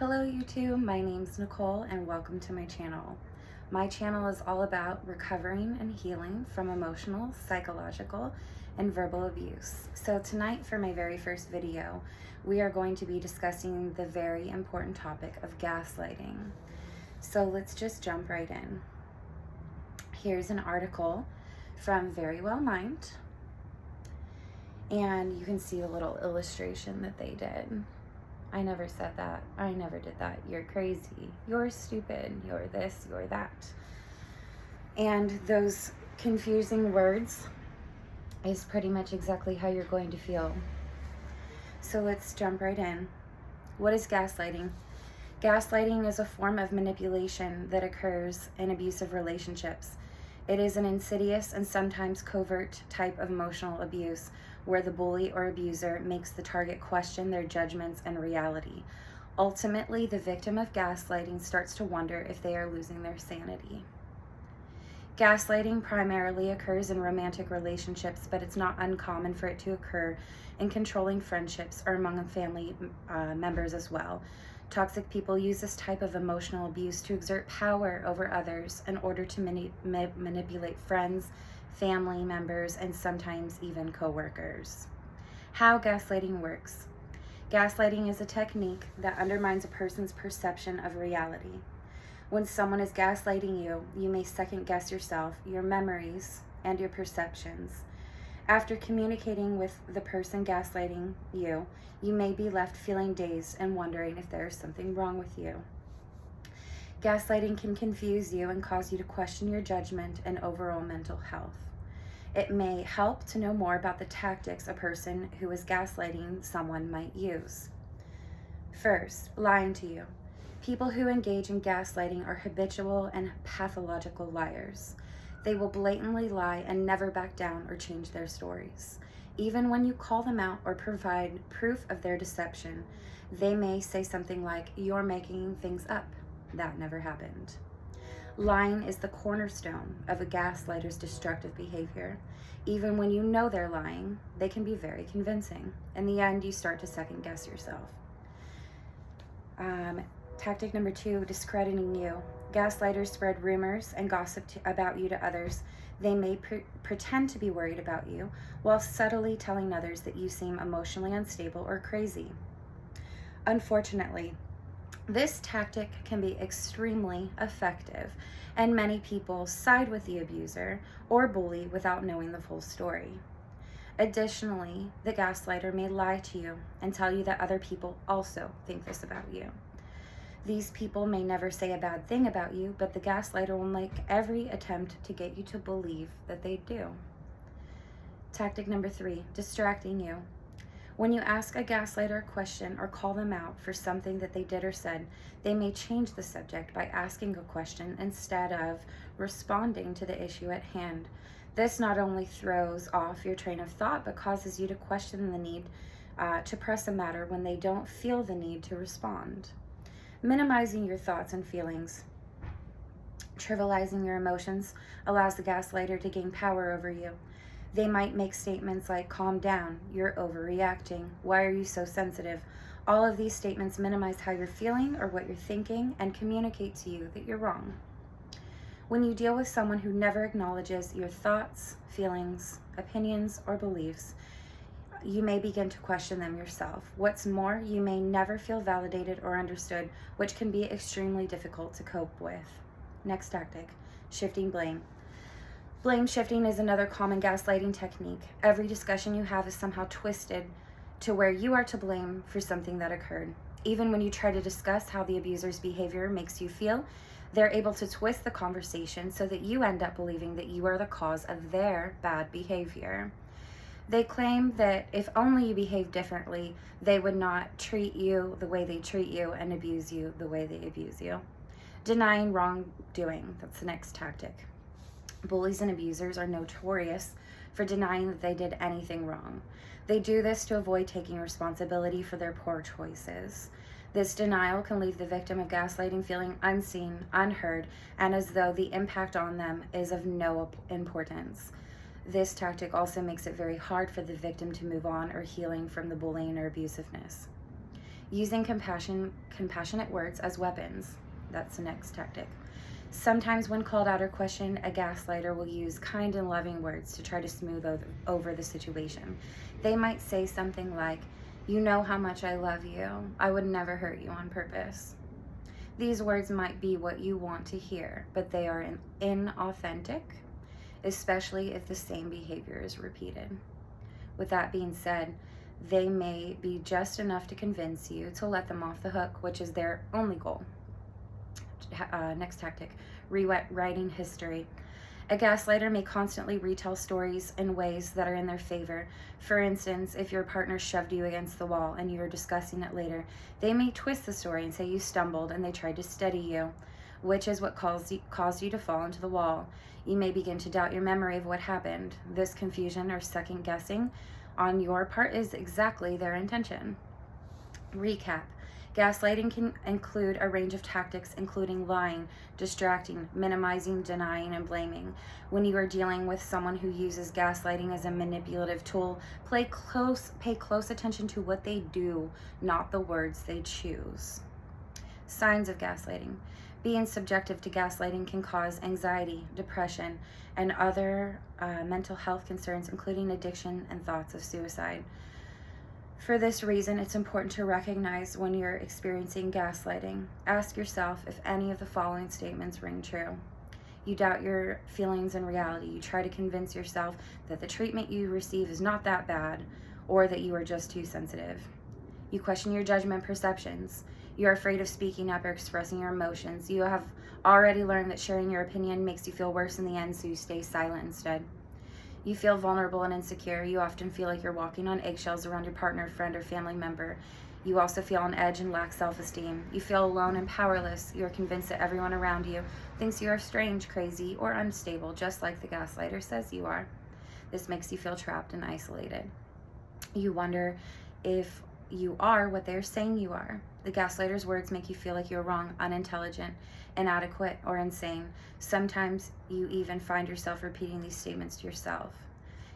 Hello YouTube, my name's Nicole and welcome to my channel. My channel is all about recovering and healing from emotional, psychological, and verbal abuse. So tonight for my very first video, we are going to be discussing the very important topic of gaslighting. So let's just jump right in. Here's an article from Very Well Mind, and you can see a little illustration that they did. I never said that. I never did that. You're crazy. You're stupid. You're this. You're that. And those confusing words is pretty much exactly how you're going to feel. So let's jump right in. What is gaslighting? Gaslighting is a form of manipulation that occurs in abusive relationships. It is an insidious and sometimes covert type of emotional abuse where the bully or abuser makes the target question their judgments and reality. Ultimately, the victim of gaslighting starts to wonder if they are losing their sanity. Gaslighting primarily occurs in romantic relationships, but it's not uncommon for it to occur in controlling friendships or among family members as well. Toxic people use this type of emotional abuse to exert power over others in order to manipulate friends, family members, and sometimes even co-workers. How gaslighting works. Gaslighting is a technique that undermines a person's perception of reality. When someone is gaslighting you, you may second guess yourself, your memories, and your perceptions. After communicating with the person gaslighting you, you may be left feeling dazed and wondering if there is something wrong with you. Gaslighting can confuse you and cause you to question your judgment and overall mental health. It may help to know more about the tactics a person who is gaslighting someone might use. First, lying to you. People who engage in gaslighting are habitual and pathological liars. They will blatantly lie and never back down or change their stories. Even when you call them out or provide proof of their deception, they may say something like, "You're making things up. That never happened." Lying is the cornerstone of a gaslighter's destructive behavior. Even when you know they're lying, they can be very convincing. In the end, you start to second guess yourself. Tactic number 2, discrediting you. Gaslighters spread rumors and gossip about you to others. They may pretend to be worried about you while subtly telling others that you seem emotionally unstable or crazy. Unfortunately, this tactic can be extremely effective, and many people side with the abuser or bully without knowing the full story. Additionally, the gaslighter may lie to you and tell you that other people also think this about you. These people may never say a bad thing about you, but the gaslighter will make every attempt to get you to believe that they do. Tactic number 3, distracting you. When you ask a gaslighter a question or call them out for something that they did or said, they may change the subject by asking a question instead of responding to the issue at hand. This not only throws off your train of thought, but causes you to question the need to press a matter when they don't feel the need to respond. Minimizing your thoughts and feelings. Trivializing your emotions allows the gaslighter to gain power over you. They might make statements like, "Calm down, you're overreacting, why are you so sensitive?" All of these statements minimize how you're feeling or what you're thinking and communicate to you that you're wrong. When you deal with someone who never acknowledges your thoughts, feelings, opinions, or beliefs, you may begin to question them yourself. What's more, you may never feel validated or understood, which can be extremely difficult to cope with. Next tactic, shifting blame. Blame shifting is another common gaslighting technique. Every discussion you have is somehow twisted to where you are to blame for something that occurred. Even when you try to discuss how the abuser's behavior makes you feel, they're able to twist the conversation so that you end up believing that you are the cause of their bad behavior. They claim that if only you behave differently, they would not treat you the way they treat you and abuse you the way they abuse you. Denying wrongdoing, that's the next tactic. Bullies and abusers are notorious for denying that they did anything wrong. They do this to avoid taking responsibility for their poor choices. This denial can leave the victim of gaslighting feeling unseen, unheard, and as though the impact on them is of no importance. This tactic also makes it very hard for the victim to move on or healing from the bullying or abusiveness. Using compassionate words as weapons. That's the next tactic. Sometimes when called out or questioned, a gaslighter will use kind and loving words to try to smooth over the situation. They might say something like, "You know how much I love you. I would never hurt you on purpose." These words might be what you want to hear, but they are inauthentic, especially if the same behavior is repeated. With that being said, they may be just enough to convince you to let them off the hook, which is their only goal. Next tactic, rewriting history. A gaslighter may constantly retell stories in ways that are in their favor. For instance, if your partner shoved you against the wall and you're discussing it later, they may twist the story and say you stumbled and they tried to steady you, which is what caused you to fall into the wall. You may begin to doubt your memory of what happened. This confusion or second guessing on your part is exactly their intention. Recap. Gaslighting can include a range of tactics, including lying, distracting, minimizing, denying, and blaming. When you are dealing with someone who uses gaslighting as a manipulative tool, pay close attention to what they do, not the words they choose. Signs of gaslighting. Being subjective to gaslighting can cause anxiety, depression, and other mental health concerns, including addiction and thoughts of suicide. For this reason, it's important to recognize when you're experiencing gaslighting. Ask yourself if any of the following statements ring true. You doubt your feelings and reality. You try to convince yourself that the treatment you receive is not that bad, or that you are just too sensitive. You question your judgment perceptions. You're afraid of speaking up or expressing your emotions. You have already learned that sharing your opinion makes you feel worse in the end, so you stay silent instead. You feel vulnerable and insecure. You often feel like you're walking on eggshells around your partner, friend, or family member. You also feel on edge and lack self-esteem. You feel alone and powerless. You're convinced that everyone around you thinks you are strange, crazy, or unstable, just like the gaslighter says you are. This makes you feel trapped and isolated. You wonder if you are what they're saying you are. The gaslighter's words make you feel like you're wrong, unintelligent, inadequate, or insane. Sometimes you even find yourself repeating these statements to yourself.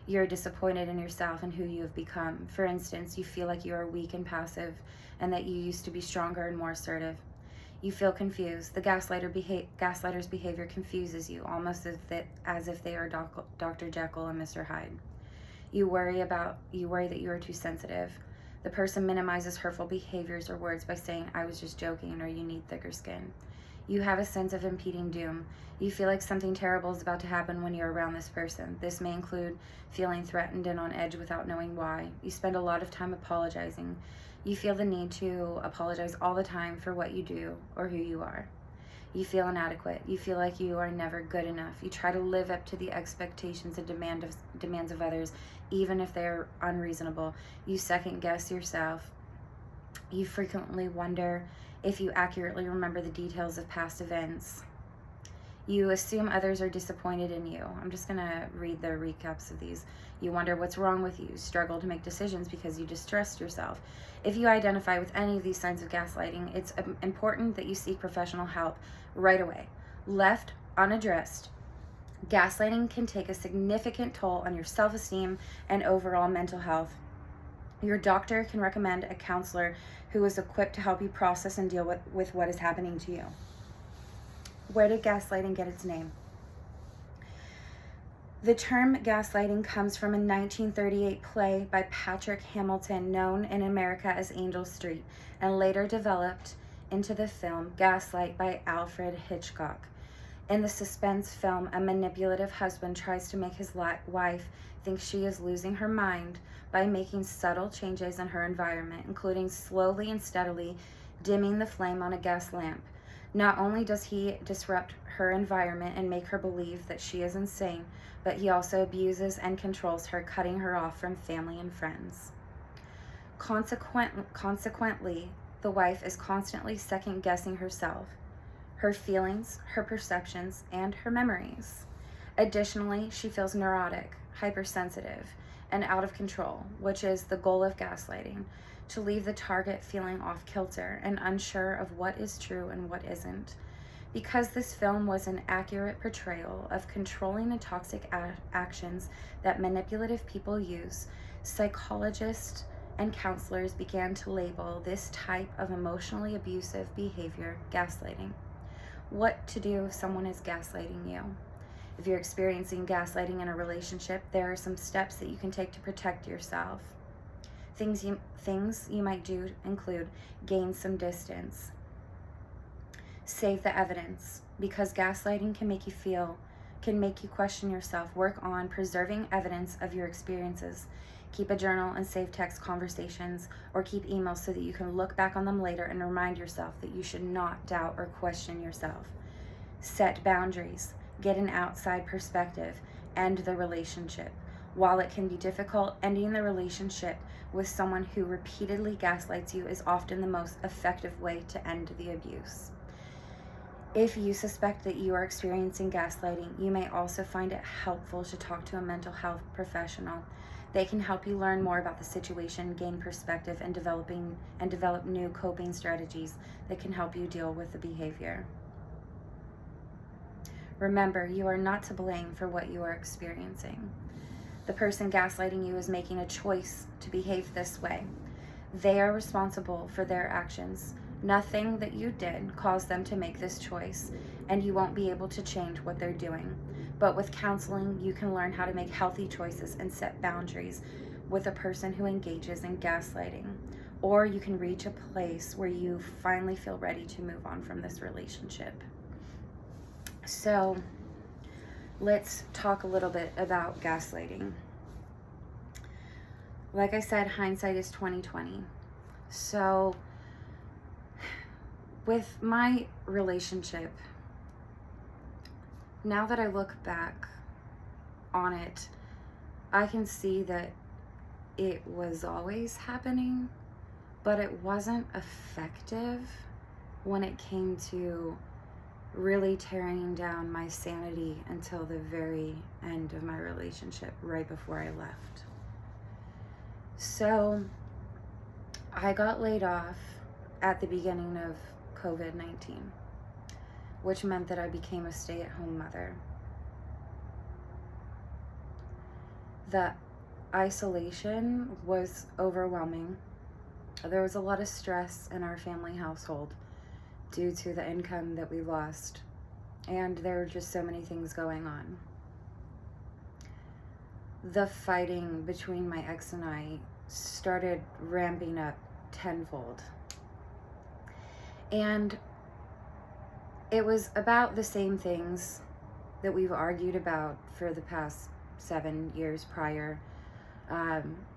You're disappointed in yourself and who you have become. For instance, you feel like you are weak and passive and that you used to be stronger and more assertive. You feel confused. The gaslighter's behavior confuses you, almost as if they are Dr. Jekyll and Mr. Hyde. You worry that you are too sensitive. The person minimizes hurtful behaviors or words by saying, "I was just joking," or "you need thicker skin." You have a sense of impending doom. You feel like something terrible is about to happen when you're around this person. This may include feeling threatened and on edge without knowing why. You spend a lot of time apologizing. You feel the need to apologize all the time for what you do or who you are. You feel inadequate. You feel like you are never good enough. You try to live up to the expectations and demands of others, even if they're unreasonable. You second guess yourself. You frequently wonder if you accurately remember the details of past events. You assume others are disappointed in you. I'm just going to read the recaps of these. You wonder what's wrong with you. Struggle to make decisions because you distrust yourself. If you identify with any of these signs of gaslighting, it's important that you seek professional help right away. Left unaddressed, gaslighting can take a significant toll on your self-esteem and overall mental health. Your doctor can recommend a counselor who is equipped to help you process and deal with what is happening to you. Where did gaslighting get its name? The term gaslighting comes from a 1938 play by Patrick Hamilton known in America as Angel Street and later developed into the film Gaslight by Alfred Hitchcock. In the suspense film, a manipulative husband tries to make his wife think she is losing her mind by making subtle changes in her environment, including slowly and steadily dimming the flame on a gas lamp. Not only does he disrupt her environment and make her believe that she is insane, but he also abuses and controls her, cutting her off from family and friends. Consequently, the wife is constantly second-guessing herself, her feelings, her perceptions, and her memories. Additionally, she feels neurotic, hypersensitive, and out of control, which is the goal of gaslighting, to leave the target feeling off kilter and unsure of what is true and what isn't. Because this film was an accurate portrayal of controlling and toxic actions that manipulative people use, psychologists and counselors began to label this type of emotionally abusive behavior gaslighting. What to do if someone is gaslighting you? If you're experiencing gaslighting in a relationship, there are some steps that you can take to protect yourself. Things you might do include gain some distance. Save the evidence, because gaslighting can make you question yourself. Work on preserving evidence of your experiences. Keep a journal and save text conversations, or keep emails so that you can look back on them later and remind yourself that you should not doubt or question yourself. Set boundaries. Get an outside perspective. End the relationship. While it can be difficult, ending the relationship with someone who repeatedly gaslights you is often the most effective way to end the abuse. If you suspect that you are experiencing gaslighting, you may also find it helpful to talk to a mental health professional. They can help you learn more about the situation, gain perspective, and develop new coping strategies that can help you deal with the behavior. Remember, you are not to blame for what you are experiencing. The person gaslighting you is making a choice to behave this way. They are responsible for their actions. Nothing that you did caused them to make this choice, and you won't be able to change what they're doing. But with counseling, you can learn how to make healthy choices and set boundaries with a person who engages in gaslighting. Or you can reach a place where you finally feel ready to move on from this relationship. So, let's talk a little bit about gaslighting. Like I said, hindsight is 20/20. So, with my relationship, now that I look back on it, I can see that it was always happening, but it wasn't effective when it came to really tearing down my sanity until the very end of my relationship, right before I left. So I got laid off at the beginning of COVID-19, which meant that I became a stay-at-home mother. The isolation was overwhelming. There was a lot of stress in our family household due to the income that we lost, and there were just so many things going on. The fighting between my ex and I started ramping up tenfold. And it was about the same things that we've argued about for the past 7 years prior.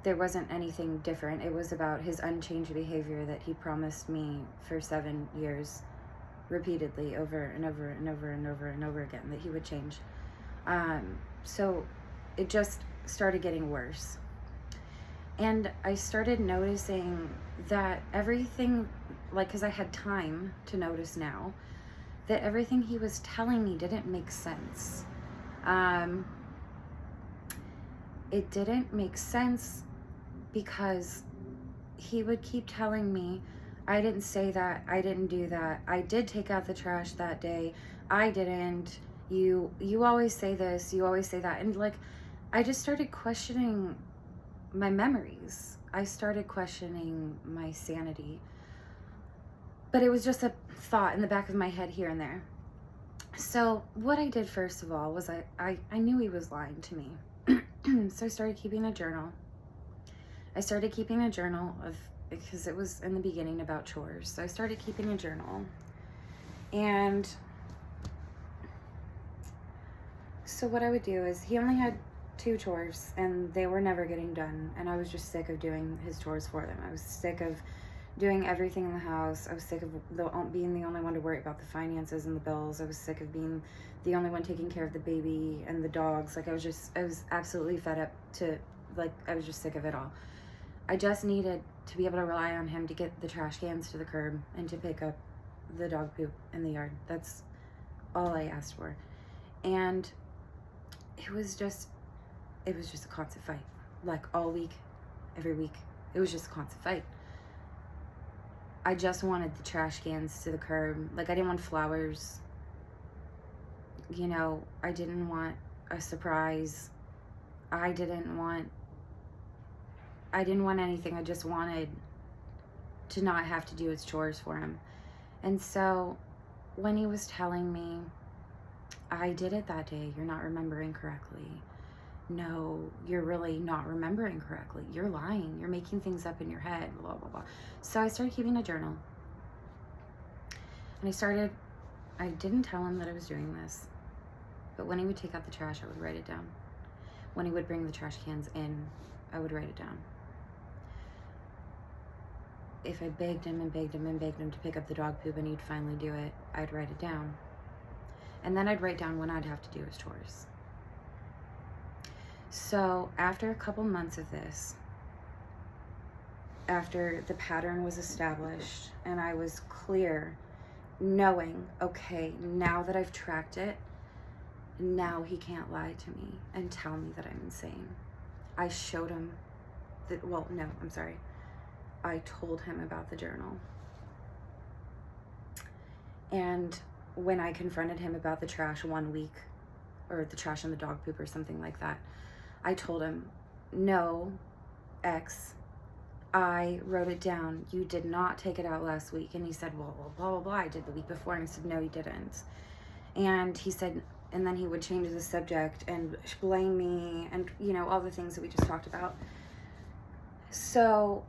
There wasn't anything different. It was about his unchanged behavior that he promised me for 7 years, repeatedly, over and over and over and over and over again, that he would change. So it just started getting worse. And I started noticing that everything, because I had time to notice now, that everything he was telling me didn't make sense. It didn't make sense because he would keep telling me, I didn't say that, I didn't do that, I did take out the trash that day, I didn't, you always say this, you always say that. And I just started questioning my memories. I started questioning my sanity. But it was just a thought in the back of my head here and there. So what I did first of all was I knew he was lying to me. So I started keeping a journal. Because it was in the beginning about chores. So I started keeping a journal. And so what I would do is, he only had 2 chores and they were never getting done. And I was just sick of doing his chores for them. I was sick of doing everything in the house. I was sick of being the only one to worry about the finances and the bills. I was sick of being the only one taking care of the baby and the dogs. I was absolutely fed up I was just sick of it all. I just needed to be able to rely on him to get the trash cans to the curb and to pick up the dog poop in the yard. That's all I asked for. And it was just a constant fight. All week, every week. It was just a constant fight. I just wanted the trash cans to the curb. I didn't want flowers. I didn't want a surprise. I didn't want I didn't want anything. I just wanted to not have to do his chores for him. And so when he was telling me, I did it that day, you're not remembering correctly. No, you're really not remembering correctly. You're lying. You're making things up in your head, blah, blah, blah. So I started keeping a journal. And I didn't tell him that I was doing this, but when he would take out the trash, I would write it down. When he would bring the trash cans in, I would write it down. If I begged him and begged him and begged him to pick up the dog poop and he'd finally do it, I'd write it down. And then I'd write down when I'd have to do his chores. So after a couple months of this, after the pattern was established and I was clear, knowing, okay, now that I've tracked it, now he can't lie to me and tell me that I'm insane. I showed him that, well, no, I'm sorry. I told him about the journal. And when I confronted him about the trash one week, or the trash and the dog poop or something like that, I told him, no, X, I wrote it down. You did not take it out last week. And he said, well, blah, blah, blah, I did the week before. And I said, no, you didn't. And he said, and then he would change the subject and blame me and, you know, all the things that we just talked about. So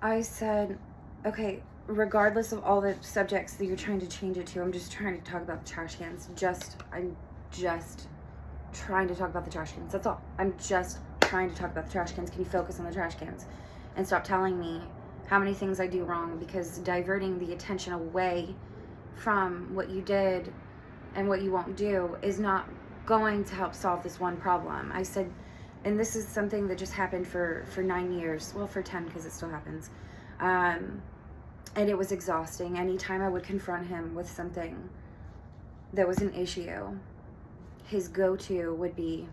I said, okay, regardless of all the subjects that you're trying to change it to, I'm just trying to talk about the trash cans. I'm just trying to talk about the trash cans. That's all. I'm just trying to talk about the trash cans. Can you focus on the trash cans and stop telling me how many things I do wrong? Because diverting the attention away from what you did and what you won't do is not going to help solve this one problem. I said, and this is something that just happened for 9 years. Well, for 10, because it still happens. And it was exhausting. Anytime I would confront him with something that was an issue, his go-to would be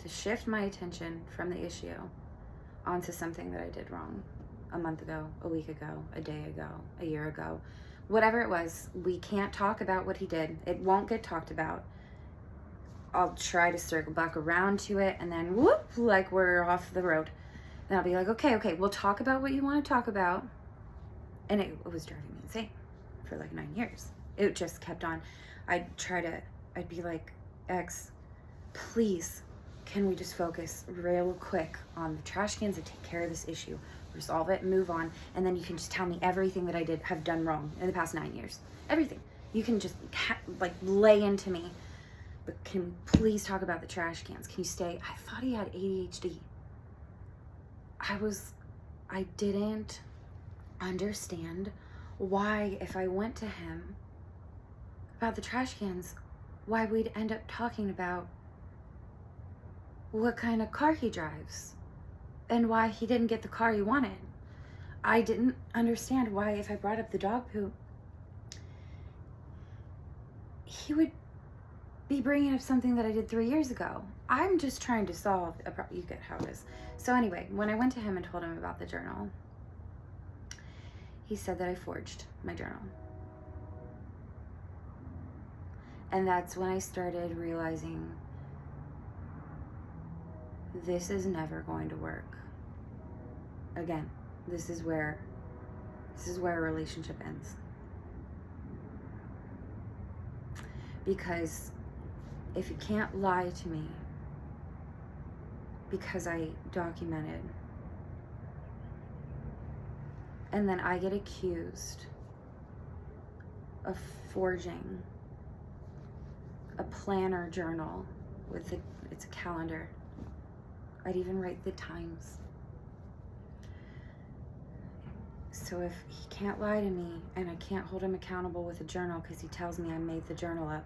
to shift my attention from the issue onto something that I did wrong a month ago, a week ago, a day ago, a year ago. Whatever it was, we can't talk about what he did. It won't get talked about. I'll try to circle back around to it, and then whoop, like we're off the road. Then I'll be like, okay, we'll talk about what you want to talk about. And it was driving me insane for like 9 years. It just kept on. I'd be like, X, please, can we just focus real quick on the trash cans and take care of this issue? Resolve it, move on, and then you can just tell me everything that I have done wrong in the past 9 years. Everything. You can just lay into me. But can we please talk about the trash cans? Can you stay? I thought he had ADHD. I didn't understand why, if I went to him about the trash cans, why we'd end up talking about what kind of car he drives and why he didn't get the car he wanted. I didn't understand why, if I brought up the dog poop, he would be bringing up something that I did 3 years ago. I'm just trying to solve a problem. You get how it is. So anyway, when I went to him and told him about the journal, he said that I forged my journal. And that's when I started realizing this is never going to work. Again, this is where a relationship ends. Because if you can't lie to me because I documented, and then I get accused of forging a planner journal it's a calendar. I'd even write the times. So if he can't lie to me and I can't hold him accountable with a journal because he tells me I made the journal up,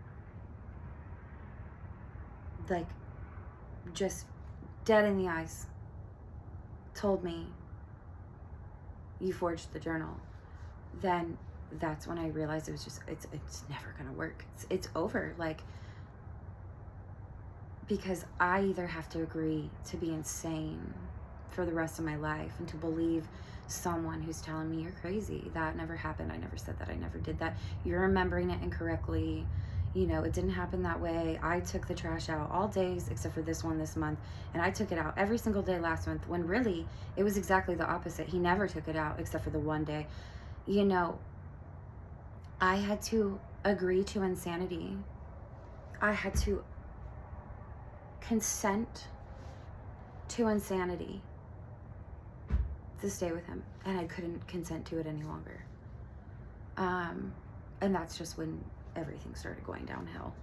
like just dead in the eyes told me you forged the journal, then that's when I realized it's never gonna work. It's over. Like, because I either have to agree to be insane for the rest of my life and to believe someone who's telling me you're crazy, that never happened, I never said that, I never did that, you're remembering it incorrectly, You know, it didn't happen that way. I took the trash out all days except for this one this month, and I took it out every single day last month, when really it was exactly the opposite. He never took it out except for the one day. You know, I had to agree to insanity. I had to consent to insanity to stay with him, and I couldn't consent to it any longer. And that's just when everything started going downhill.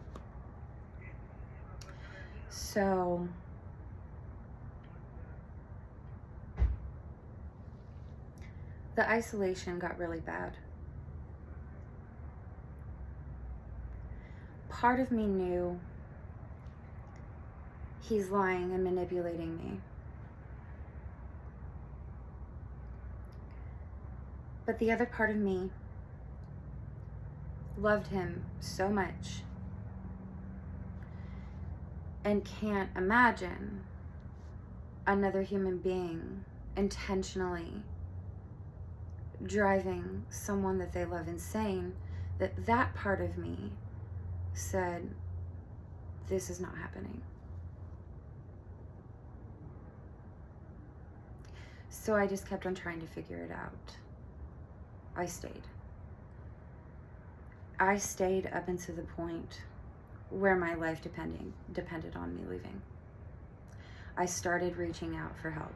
So the isolation got really bad. Part of me knew he's lying and manipulating me. But the other part of me loved him so much and can't imagine another human being intentionally driving someone that they love insane, that part of me said, this is not happening. So I just kept on trying to figure it out. I stayed up until the point where my life depended on me leaving. I started reaching out for help.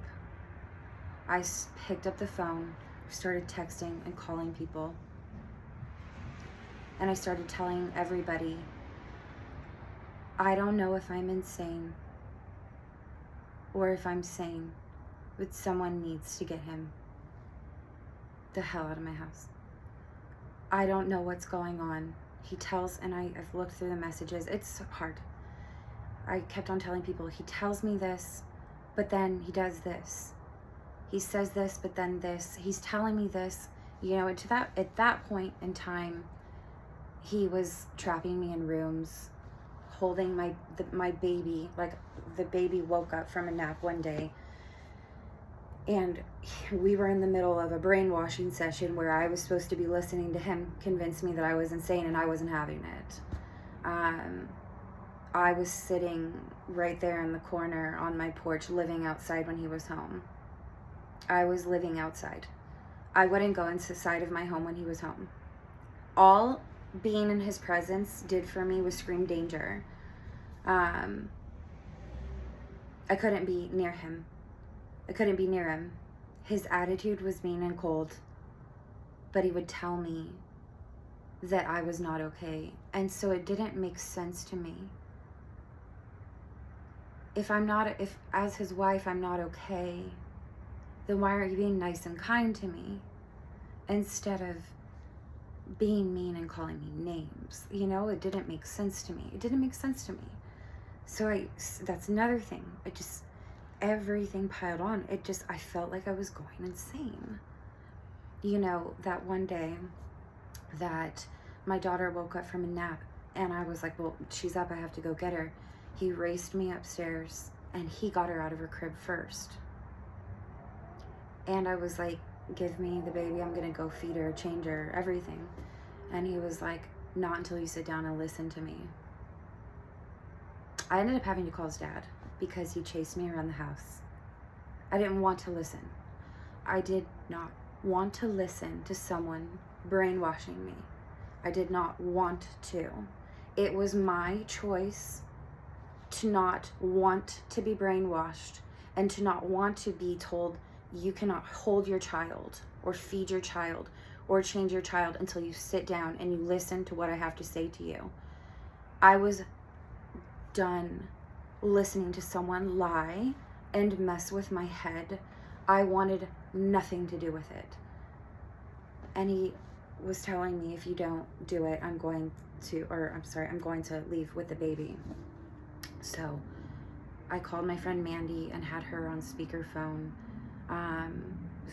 I picked up the phone, started texting and calling people. And I started telling everybody, I don't know if I'm insane or if I'm sane, but someone needs to get him the hell out of my house. I don't know what's going on. He tells, and I've looked through the messages, it's hard. I kept on telling people, he tells me this, but then he does this. He says this, but then this. He's telling me this. You know, at that point in time, he was trapping me in rooms, holding my baby. Like, the baby woke up from a nap one day, and we were in the middle of a brainwashing session where I was supposed to be listening to him convince me that I was insane, and I wasn't having it. I was sitting right there in the corner on my porch, living outside when he was home. I was living outside. I wouldn't go inside of my home when he was home. All being in his presence did for me was scream danger. I couldn't be near him. His attitude was mean and cold, but he would tell me that I was not okay. And so it didn't make sense to me. If as his wife I'm not okay, then why aren't you being nice and kind to me instead of being mean and calling me names? You know, it didn't make sense to me. So that's another thing. Everything piled on. I felt like I was going insane. You know, that one day that my daughter woke up from a nap, and I was like, well, she's up, I have to go get her. He raced me upstairs, and he got her out of her crib first. And I was like, give me the baby, I'm gonna go feed her, change her, everything. And he was like, not until you sit down and listen to me. I ended up having to call his dad because he chased me around the house. I didn't want to listen. I did not want to listen to someone brainwashing me. I did not want to. It was my choice to not want to be brainwashed and to not want to be told you cannot hold your child or feed your child or change your child until you sit down and you listen to what I have to say to you. I was done listening to someone lie and mess with my head. I wanted nothing to do with it. And he was telling me, if you don't do it, I'm going to leave with the baby. So I called my friend Mandy and had her on speakerphone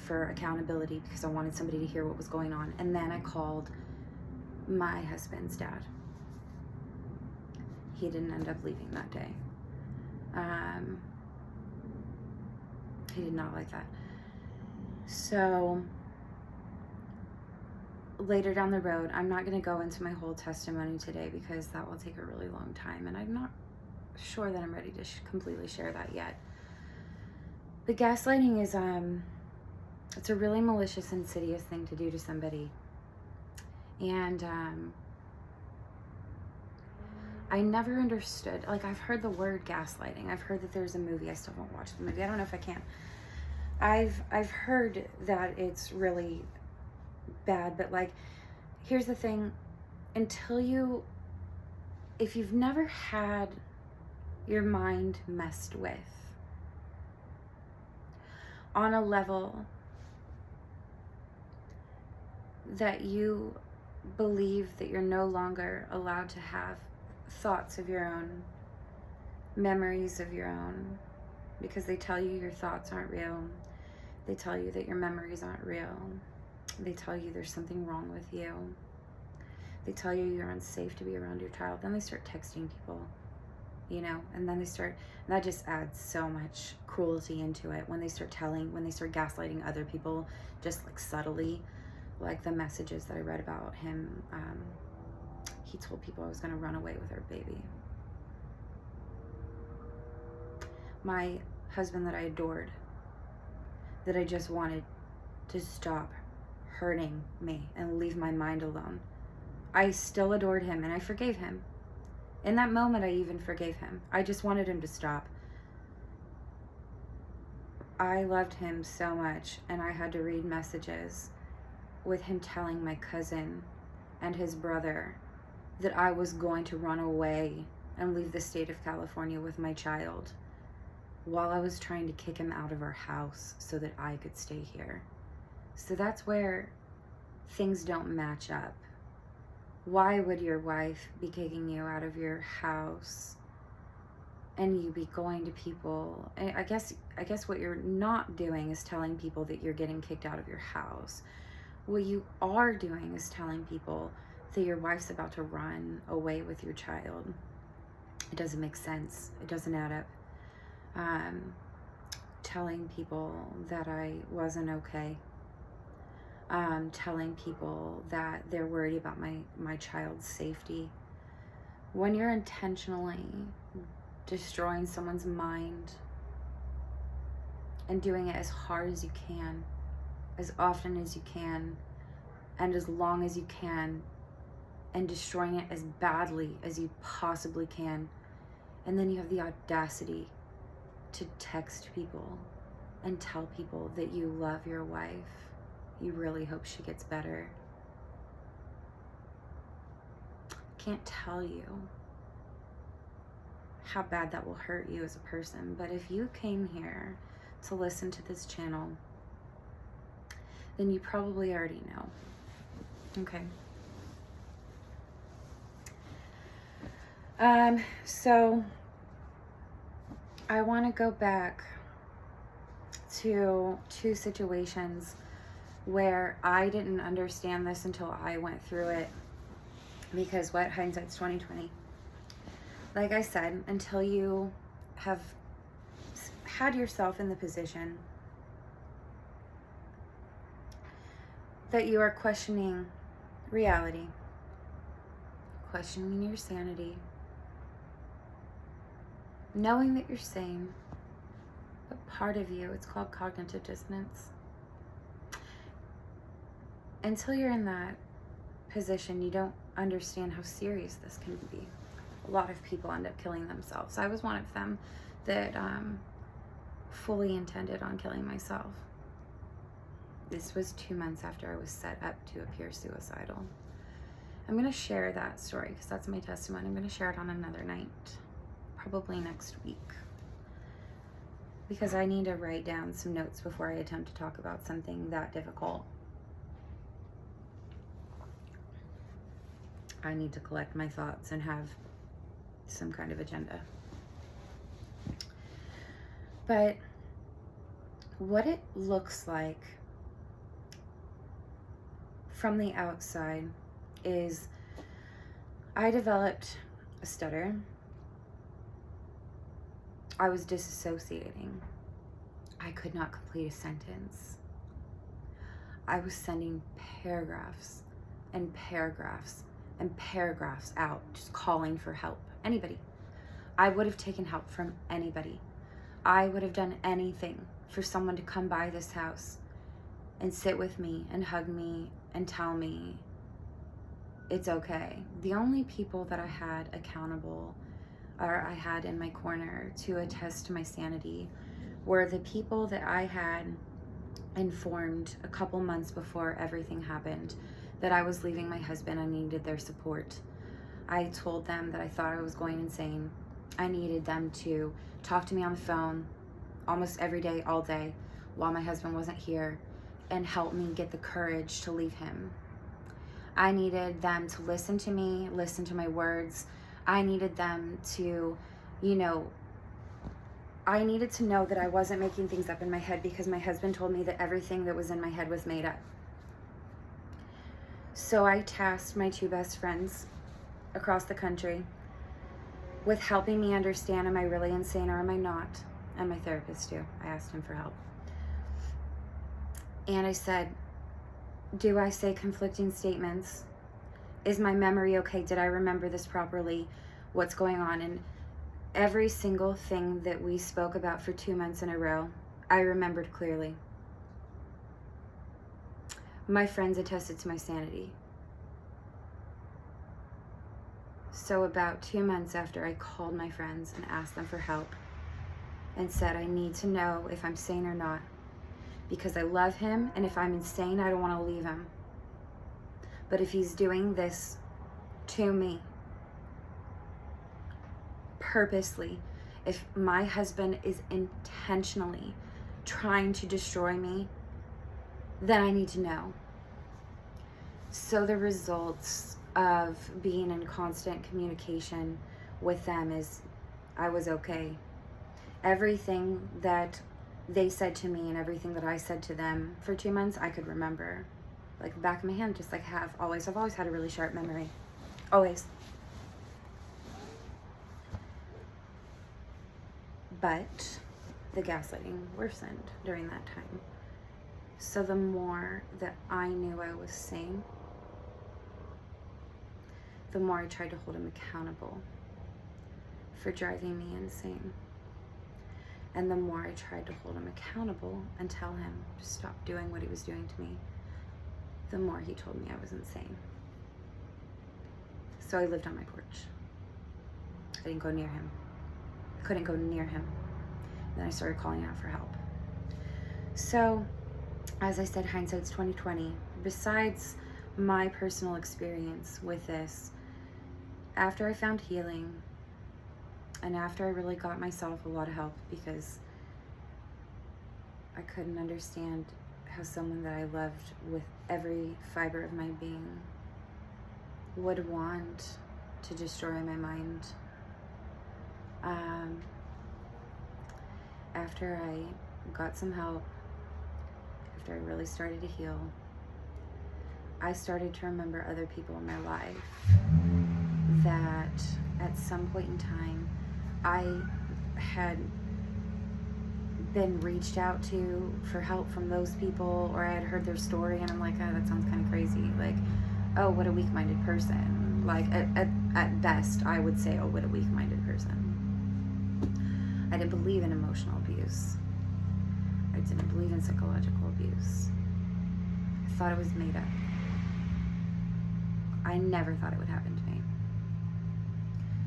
for accountability because I wanted somebody to hear what was going on. And then I called my husband's dad. He didn't end up leaving that day. He did not like that. So later down the road, I'm not going to go into my whole testimony today because that will take a really long time, and I'm not sure that I'm ready to completely share that yet. But gaslighting is, it's a really malicious, insidious thing to do to somebody. And I never understood, like, I've heard the word gaslighting. I've heard that there's a movie. I still won't watch the movie. I don't know if I can. I've heard that it's really bad, but like, here's the thing. If you've never had your mind messed with on a level that you believe that you're no longer allowed to have thoughts of your own, memories of your own, because they tell you your thoughts aren't real. They tell you that your memories aren't real. They tell you there's something wrong with you. They tell you you're unsafe to be around your child. Then they start texting people, you know, and then that just adds so much cruelty into it when they start gaslighting other people, just like subtly, like the messages that I read about him. He told people I was going to run away with our baby. My husband that I adored, that I just wanted to stop hurting me and leave my mind alone. I still adored him and I forgave him. In that moment, I even forgave him. I just wanted him to stop. I loved him so much, and I had to read messages with him telling my cousin and his brother that I was going to run away and leave the state of California with my child while I was trying to kick him out of our house so that I could stay here. So that's where things don't match up. Why would your wife be kicking you out of your house and you be going to people? I guess what you're not doing is telling people that you're getting kicked out of your house. What you are doing is telling people that your wife's about to run away with your child. It doesn't make sense. It doesn't add up. Telling people that I wasn't okay. Telling people that they're worried about my child's safety. When you're intentionally destroying someone's mind and doing it as hard as you can, as often as you can, and as long as you can, and destroying it as badly as you possibly can, and then you have the audacity to text people and tell people that you love your wife, you really hope she gets better. Can't tell you how bad that will hurt you as a person, but if you came here to listen to this channel, then you probably already know. Okay. So I want to go back to two situations where I didn't understand this until I went through it, because what, hindsight's 2020. Like I said, until you have had yourself in the position that you are questioning reality, questioning your sanity, knowing that you're sane, but part of you, it's called cognitive dissonance. Until you're in that position, you don't understand how serious this can be. A lot of people end up killing themselves. I was one of them that fully intended on killing myself. This was 2 months after I was set up to appear suicidal. I'm going to share that story because that's my testimony. I'm going to share it on another night, probably next week, because I need to write down some notes before I attempt to talk about something that difficult. I need to collect my thoughts and have some kind of agenda. But what it looks like from the outside is I developed a stutter. I was disassociating. I could not complete a sentence. I was sending paragraphs and paragraphs out, just calling for help. Anybody. I would have taken help from anybody. I would have done anything for someone to come by this house and sit with me and hug me and tell me it's okay. The only people that I had accountable, or I had in my corner to attest to my sanity, were the people that I had informed a couple months before everything happened that I was leaving my husband. I needed their support. I told them that I thought I was going insane. I needed them to talk to me on the phone almost every day, all day, while my husband wasn't here, and help me get the courage to leave him. I needed them to listen to me, listen to my words. I needed them to, I needed to know that I wasn't making things up in my head, because my husband told me that everything that was in my head was made up. So I tasked my 2 best friends across the country with helping me understand, am I really insane or am I not? And my therapist too. I asked him for help. And I said, do I say conflicting statements? Is my memory okay? Did I remember this properly? What's going on? And every single thing that we spoke about for 2 months in a row, I remembered clearly. My friends attested to my sanity. So about 2 months after, I called my friends and asked them for help and said, I need to know if I'm sane or not, because I love him, and if I'm insane, I don't want to leave him. But if he's doing this to me purposely, if my husband is intentionally trying to destroy me, then I need to know. So the results of being in constant communication with them is I was okay. Everything that they said to me and everything that I said to them for 2 months, I could remember like the back of my hand, just like I've always had a really sharp memory. Always. But the gaslighting worsened during that time. So the more that I knew I was sane, the more I tried to hold him accountable for driving me insane. And the more I tried to hold him accountable and tell him to stop doing what he was doing to me, the more he told me I was insane. So I lived on my porch. I didn't go near him. I couldn't go near him. Then I started calling out for help. So, as I said, hindsight's 20/20. Besides my personal experience with this, after I found healing, and after I really got myself a lot of help, because I couldn't understand how someone that I loved with every fiber of my being would want to destroy my mind. After I got some help, after I really started to heal, I started to remember other people in my life that at some point in time I had been reached out to for help from those people, or I had heard their story and I'm like, oh, that sounds kind of crazy. Like, oh, what a weak-minded person. Like, at best, I would say, oh, what a weak-minded person. I didn't believe in emotional abuse. I didn't believe in psychological abuse. I thought it was made up. I never thought it would happen to me.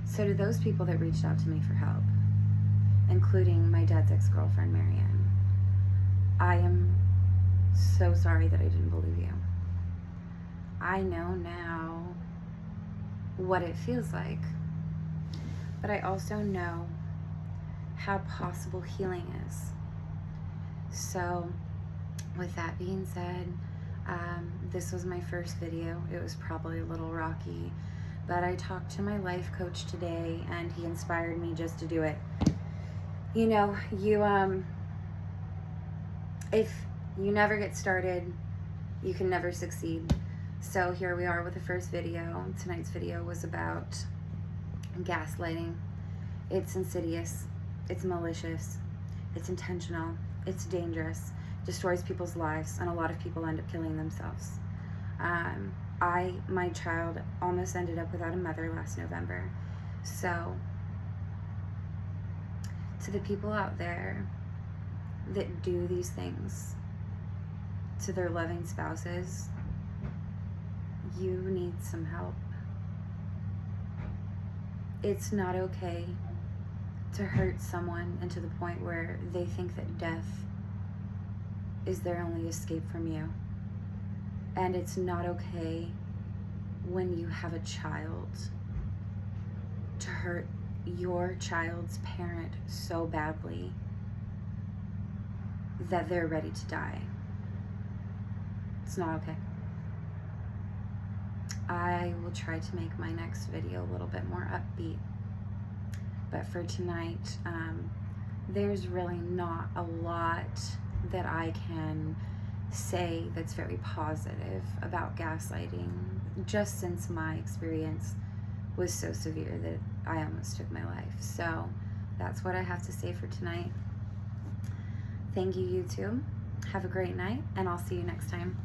So to those people that reached out to me for help, including my dad's ex-girlfriend, Marianne, I am so sorry that I didn't believe you. I know now what it feels like, but I also know how possible healing is. So with that being said, this was my first video. It was probably a little rocky, but I talked to my life coach today and he inspired me just to do it. You know, if you never get started, you can never succeed. So here we are with the first video. Tonight's video was about gaslighting. It's insidious, it's malicious, it's intentional, it's dangerous, destroys people's lives, and a lot of people end up killing themselves. My child almost ended up without a mother last November. So, to the people out there that do these things to their loving spouses, you need some help. It's not okay to hurt someone and to the point where they think that death is their only escape from you. And it's not okay when you have a child to hurt your child's parent so badly that they're ready to die. It's not okay. I will try to make my next video a little bit more upbeat. But for tonight, there's really not a lot that I can say that's very positive about gaslighting, just since my experience was so severe that I almost took my life. So that's what I have to say for tonight. Thank you, YouTube. Have a great night, and I'll see you next time.